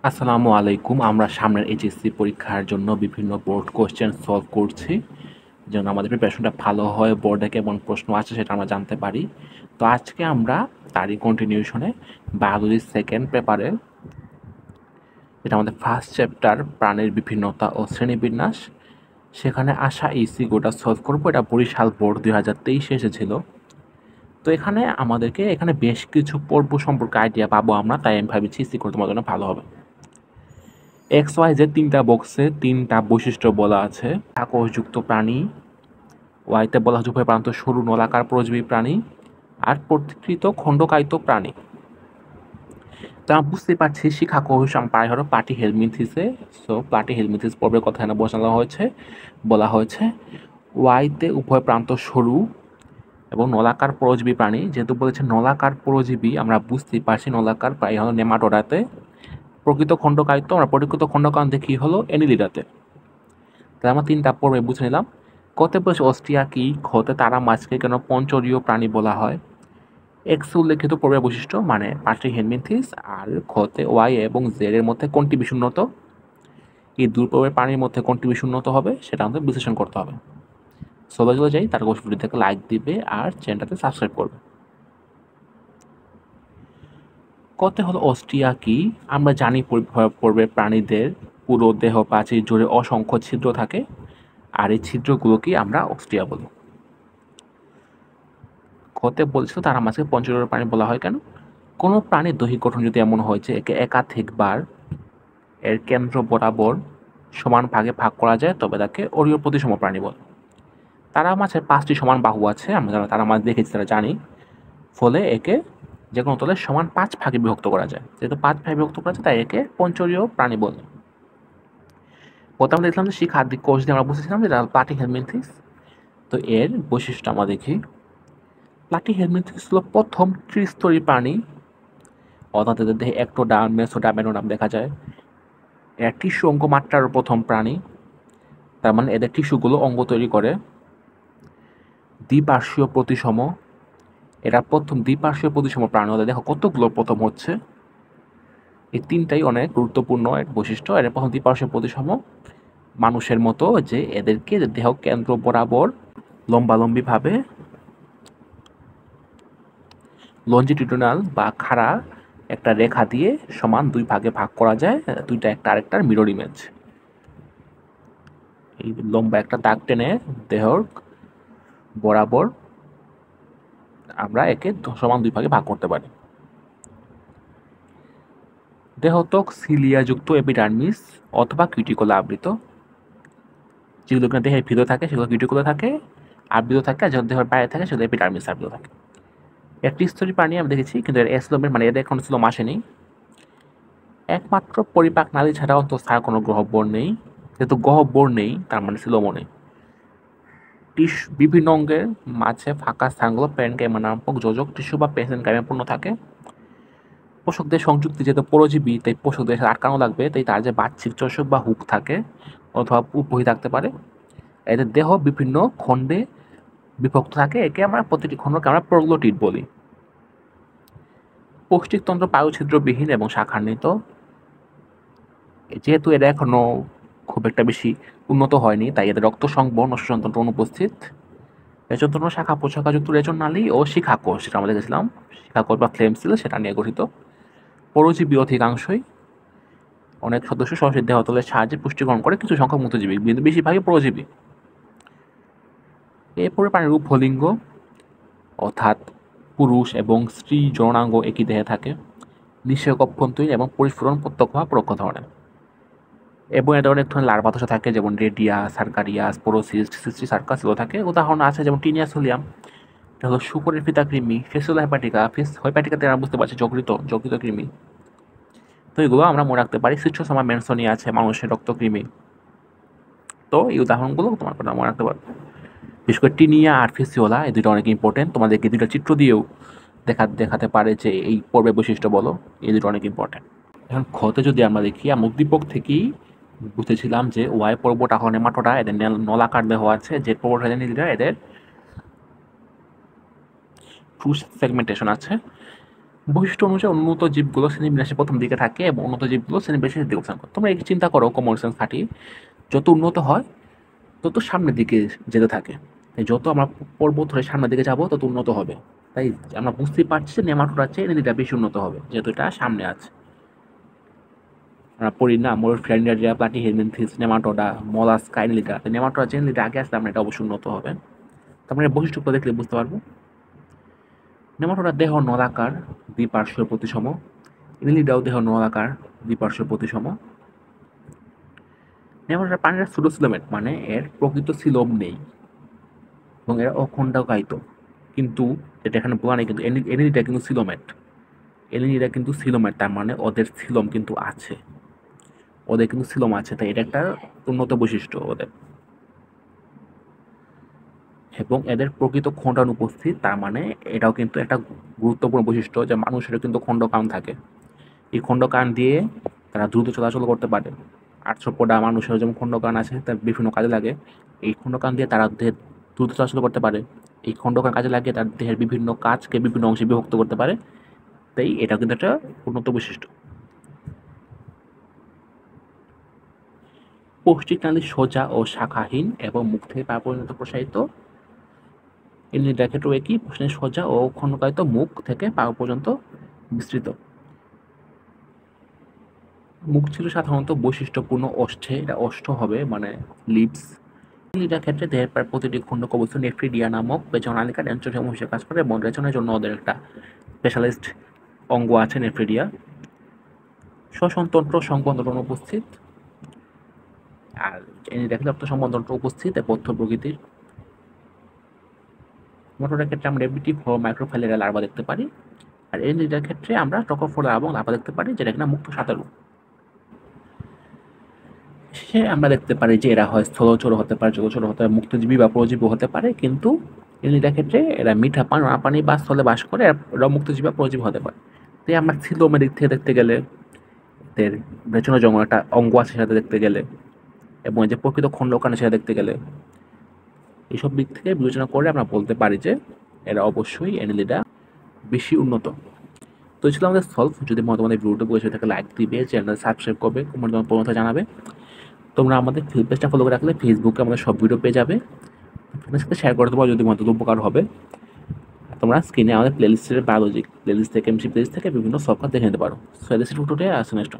আসসালামু আলাইকুম। আমরা সামনের এইচএসসি পরীক্ষার জন্য বিভিন্ন বোর্ড কোশ্চেন সলভ করছি, যেন আমাদের প্রিপারেশনটা ভালো হয়, বোর্ডে কেমন প্রশ্ন আছে সেটা আমরা জানতে পারি। তো আজকে আমরা তারই কন্টিনিউশনে বায়োলজির সেকেন্ড পেপারে, এটা আমাদের ফার্স্ট চ্যাপ্টার প্রাণীর বিভিন্নতা ও শ্রেণীবিন্যাস, সেখানে আসা ইসিগোটা সলভ করবো। এটা বরিশাল বোর্ড 2023 এসেছিল। তো এখানে বেশ কিছু পর্ব সম্পর্কে আইডিয়া পাবো আমরা, তাই আমি ভাবছি ইসিগো তোমার জন্য ভালো হবে। এক্স ওয়াই জেড তিনটা বক্সে তিনটা বৈশিষ্ট্য বলা আছে। কোষযুক্ত প্রাণী, ওয়াইতে বলা হচ্ছে উভয় প্রান্ত সরু নলাকার পরজীবী প্রাণী, আর প্রতিকৃত খণ্ডকায়িত প্রাণী। তো আমরা বুঝতে পারছি শিখা কোষ প্রায় হলো প্লাটি হেলমিনথিসে। সো প্লাটি হেলমিনথিস পর্বের কথা এখানে বলা হয়েছে ওয়াইতে উভয় প্রান্ত সরু এবং নলাকার পরজীবী প্রাণী। যেহেতু বলেছে নলাকার পরজীবী, আমরা বুঝতেই পারছি নলাকার প্রায় হলো নেমাটোডাতে। প্রকৃত খণ্ডকায়িত দেখি হলো অ্যানিলিডাতে। তাহলে আমরা তিনটা পর্বে বুঝে নিলাম। কতে বলছে অস্ট্রিয়া কি, খতে তারা মাছকে কেন পঞ্চরীয় প্রাণী বলা হয়, এক্স উল্লেখিত পর্বের বৈশিষ্ট্য মানে পার্টি হেলমিনথিস, আর খতে ওয়াই এবং জেড এর মধ্যে কোনটি বেশি উন্নত, এই দুই পর্বের প্রাণীর মধ্যে কোনটি বেশি উন্নত হবে সেটা আমাদের বিশ্লেষণ করতে হবে। সবাই চলে যাই, তার ভিডিও থেকে লাইক দিবে আর চ্যানেলটাতে সাবস্ক্রাইব করবে। কতে হলো অস্ট্রিয়া কি, আমরা জানি পর্বের প্রাণীদের পুরো দেহ প্রাচীর জুড়ে অসংখ্য ছিদ্র থাকে, আর এই ছিদ্রগুলোকে আমরা অস্ট্রিয়া বলি। খতে বলছিল তারা মাছকে পঞ্চরীয় প্রাণী বলা হয় কেন, কোনো প্রাণীর দৈহিক গঠন যদি এমন হয় যে একে একাধিকবার এর কেন্দ্র বরাবর সমান ভাগে ভাগ করা যায়, তবে তাকে অরীয় প্রতিসম প্রাণী বলে। তারা মাছের 5টি সমান বাহু আছে, আমরা যারা তারা মাছ দেখেছি তারা জানি। ফলে একে যে কোনো তলে সমান 5 ভাগে বিভক্ত করা যায়। যেহেতু 5 ভাগে বিভক্ত করা যায়, তাই একে পঞ্চরীয় প্রাণী বলে। প্রথমে দেখলাম যে শিখাদ্দিক কোষ দিয়ে আমরা বুঝেছিলাম যে প্লাটি হেলমিনথিস। তো এর বৈশিষ্ট্য আমরা দেখি। প্লাটি হেলমিনথিস হলো প্রথম ত্রিস্তরী প্রাণী, অর্থাৎ এদের দেহে একটোডার্ম, মেসোডার্ম, অ্যানোডার্ম দেখা যায়। এরা টিস্যু অঙ্গ মাত্রার প্রথম প্রাণী, তার মানে এদের টিস্যুগুলো অঙ্গ তৈরি করে। দ্বিপার্শ্বীয় প্রতিসম, এরা প্রথম দ্বিপার্শ্বীয় প্রতিসম প্রাণী। ওদের দেখো কতগুলো প্রথম হচ্ছে, এই তিনটাই অনেক গুরুত্বপূর্ণ এর বৈশিষ্ট্য। এর প্রথম দ্বিপার্শ্বীয় প্রতিসম, মানুষের মতো যে এদেরকে দেহ কেন্দ্র বরাবর লম্বালম্বিভাবে লঞ্জিটিউডিনাল বা খাড়া একটা রেখা দিয়ে সমান 2 ভাগে ভাগ করা যায়, দুইটা একটা আরেকটার মিরর ইমেজ। এই লম্বা একটা দাগ টেনে দেহর বরাবর আমরা একে সমান 2 ভাগে ভাগ করতে পারি। দেহত্বক সিলিয়াযুক্ত এপিডার্মিস অথবা কিউটিকলে আবৃত। যেগুলো দেহের ভিতরে থাকে সেগুলো কিউটিকলে থাকে আবৃত থাকে, আর যখন দেহের বাইরে থাকে সেগুলো এপিডার্মিস আবৃত থাকে। একটি স্তরী প্রাণী আমরা দেখেছি, কিন্তু এর এসলোমের মানে এদের কোনো স্লোম আসেনি। একমাত্র পরিপাক নালী ছাড়া অন্তঃস্থার কোনো গহ্বর নেই। যেহেতু গহ্বর নেই, তার মানে সিলোমও নেই। বিভিন্ন অঙ্গের মাঝে ফাঁকা স্থানগুলো প্যারেনকাইমা নামক যোজক টিস্যু বা পেসেনকাইমে পূর্ণ থাকে। পোষকদের সংযুক্তি যেহেতু পরজীবী, তাই পোষকদের সাথে আটকানো লাগবে, তাই তার যে বাহ্যিক চোষক বা হুক থাকে অথবা উপহি থাকতে পারে। এদের দেহ বিভিন্ন খণ্ডে বিভক্ত থাকে, একে আমরা প্রতিটি খণ্ডকে আমরা প্রোগ্লোটিড বলি। পৌষ্টিকতন্ত্র পায়ুছিদ্রবিহীন এবং শাখান্বিত। যেহেতু এরা এখনো খুব একটা বেশি উন্নত হয়নি, তাই এদের রক্ত সংবহন ও শ্বসনতন্ত্র অনুপস্থিত। রেচনতন্ত্র শাখা প্রশাখাযুক্ত রেচন নালী ও শিখাকোষ, যেটা আমরা দেখেছিলাম শিখাকোষ বা ফ্লেম সেল, সেটা নিয়ে গঠিত। পরজীবী অধিকাংশই, অনেক সদস্য সরাসরি দেহতলের সাহায্যে পুষ্টি গ্রহণ করে, কিছু সংখ্যক মুক্তজীবী, কিন্তু বেশিরভাগই পরজীবী। এরপরে প্রাণীর উভলিঙ্গ, অর্থাৎ পুরুষ এবং স্ত্রী যৌনাঙ্গ একই দেহে থাকে। নিঃসেচক অভ্যন্তরীণ এবং পরিস্ফুরণ প্রত্যক্ষ বা পরোক্ষ ধরনের। এবং এদের অনেক ধরনের লার্ভা দশা থাকে, যেমন রেডিয়া, সার্কারিয়া, স্পোরোসিস্ট, সিস্টি সার্কাস এগুলো থাকে। উদাহরণ আছে যেমন টিনিয়া সোলিয়াম, এটা হলো শুকরের ফিতাকৃমি। ফেসুলা হেপাটিকা, হেপাটিকাতে আমরা বুঝতে পারছি যকৃত কৃমি। তো এগুলো আমরা মনে রাখতে পারি। সিস্টোসোমা মেনসনি আছে মানুষের রক্তকৃমি। তো এই উদাহরণগুলো তোমার কথা মনে রাখতে পারবে। বিশেষ করে টিনিয়া আর ফেসিওলা, এই দুটো অনেক ইম্পর্টেন্ট। তোমাদেরকে দুটো চিত্র দিয়েও দেখাতে পারে যে এই পর্বের বৈশিষ্ট্য বলো, এই দুটো অনেক ইম্পর্টেন্ট। এখন খতে যদি আমরা দেখি, আমরা উদ্দীপক থেকেই বুঝেছিলাম যে ওয়াই পর্বটা হলো নেমাটোডা, এদের নলাকার দেহ আছে। জেড পর্বটা এদের ট্রু সেগমেন্টেশন আছে। বৈশিষ্ট্য অনুযায়ী উন্নত জীবগুলো শ্রেণীবিন্যাসে প্রথম দিকে থাকে এবং উন্নত জীবগুলো শ্রেণীবিন্যাসের দিকে অবস্থান করে। তোমরা এই চিন্তা করো, কমন সেন্স খাটিয়ে, যত উন্নত হয় তত সামনের দিকে যেতে থাকে। তাই যত আমরা পর্বত ধরে সামনের দিকে যাবো তত উন্নত হবে। তাই আমরা বুঝতেই পারছি যে নেমাটোডার চেয়ে এনিলিডা বেশি উন্নত হবে, যেহেতু এটা সামনে আছে। আমরা পড়ি না, মোরফ্ল্যান্ডারিয়া, প্লাটিহেলমিনথেস, নেমাটোডা, মলাস্কা, এনিলিডা। নেমাটোডা চেয়ে এনিলিডা আগে আসলে আমরা এটা অবশ্যই উন্নত হবে। তো আমরা এই বৈশিষ্ট্যগুলো দেখলে বুঝতে পারবো। নেমাটোডার দেহ নলাকার, দ্বিপার্শ্বীয় প্রতিসম। এনিলিডাও দেহ নলাকার, দ্বিপার্শ্বীয় প্রতিসম। নেমাটোডার প্রাণীরা সুডোসিলোমেট, মানে এর প্রকৃত সিলোম নেই এবং এরা অখণ্ডকায়িত। কিন্তু যেটা এখানে বলা নেই, কিন্তু এনিলিডা কিন্তু সিলোমেট। এনিলিডা কিন্তু সিলোমেট, তার মানে ওদের সিলোম কিন্তু আছে, ওদের কিন্তু সিলোম আছে। তাই এটা একটা উন্নত বৈশিষ্ট্য ওদের। এবং এদের প্রকৃত খণ্ডাণু উপস্থিত, তার মানে এটাও কিন্তু একটা গুরুত্বপূর্ণ বৈশিষ্ট্য যে মানুষেরও কিন্তু খণ্ডকান থাকে। এই খণ্ডকান দিয়ে তারা দ্রুত চলাচল করতে পারে। আর্থ্রোপোডা মানুষের যেমন খণ্ডকান আছে, তার বিভিন্ন কাজে লাগে। এই খণ্ডকান দিয়ে তারা দেহের দ্রুত চলাচল করতে পারে। এই খণ্ডকান কাজে লাগিয়ে তার দেহের বিভিন্ন কাজকে বিভিন্ন অংশে বিভক্ত করতে পারে। তাই এটা কিন্তু একটা উন্নত বৈশিষ্ট্য। পৌষ্টিকনালী সোজা ও শাখাহীন এবং মুখ থেকে পা পর্যন্ত প্রসারিত। এলিনিডার ক্ষেত্রেও একই, সোজা ও খণ্ডকায়িত, মুখ থেকে পা পর্যন্ত বিস্তৃত। মুখ ছিল সাধারণত বৈশিষ্ট্যপূর্ণ ওষ্ঠে, এটা ওষ্ঠ হবে মানে লিপস। এলিনিডার ক্ষেত্রে দেহের প্রায় প্রতিটি খণ্ডক বস্তু নেফ্রিডিয়া নামক পেছনালিকার অ্যাঞ্চোরিয়াম হিসেবে কাজ করে এবং রেচনের জন্য ওদের একটা স্পেশালিস্ট অঙ্গ আছে, নেফ্রিডিয়া। শ্বসনতন্ত্র সংবন্ধন উপস্থিত, আর এলিনিডার ক্ষেত্রে অর্থ সংবন্ধনটা উপস্থিত পথ্য প্রকৃতির। মোটরের ক্ষেত্রে আমরা এবিটিভ ও মাইক্রোফাইলেরা লার্ভা দেখতে পারি, আর এলিনিডার ক্ষেত্রে আমরা ট্রকোফোরা এবং লার্ভা দেখতে পারি, যেটা কিনা মুক্ত সাঁতারু। সে আমরা দেখতে পারি যে এরা হয় স্থলচর হতে পারে, জলচর হতে পারে, মুক্তজীবী বা পরজীবী হতে পারে। কিন্তু এলিনিডার ক্ষেত্রে এরা মিঠা পানি, পানি বা স্থলে বাস করে, এরা মুক্তজীবী বা পরজীবী হতে পারে। তাই আমরা সিলোমের দিক থেকে দেখতে গেলে, এদের রেচনা জঙ্গল একটা অঙ্গ আছে সেটা দেখতে গেলে, এবং যে প্রকৃত খণ্ডকান সেটা দেখতে গেলে, এইসব দিক থেকে বিবেচনা করে আমরা বলতে পারি যে এরা অবশ্যই এনিলিডা বেশি উন্নত। তো এই ছিল আমাদের সলভ। যদি তোমাদের ভিডিওটা বুঝে থাকে লাইক দিবে, চ্যানেল সাবস্ক্রাইব করবে, তোমার প্রবণতা জানাবে। তোমরা আমাদের পেজটা ফলো করে রাখলে ফেসবুকে আমাদের সব ভিডিও পেয়ে যাবে, ফ্রেন্ডের সাথে শেয়ার করতে পারো যদি তোমাদের উপকার হবে। তোমরা স্ক্রিনে আমাদের প্লেলিস্টের বায়োলজি প্লেলিস্ট থেকে, কেমিস্ট্রি প্লেলিস্ট থেকে বিভিন্ন সফটওয়্যার দেখে নিতে পারো। সো দিস ইজ টুডে, আসুন নেক্সট।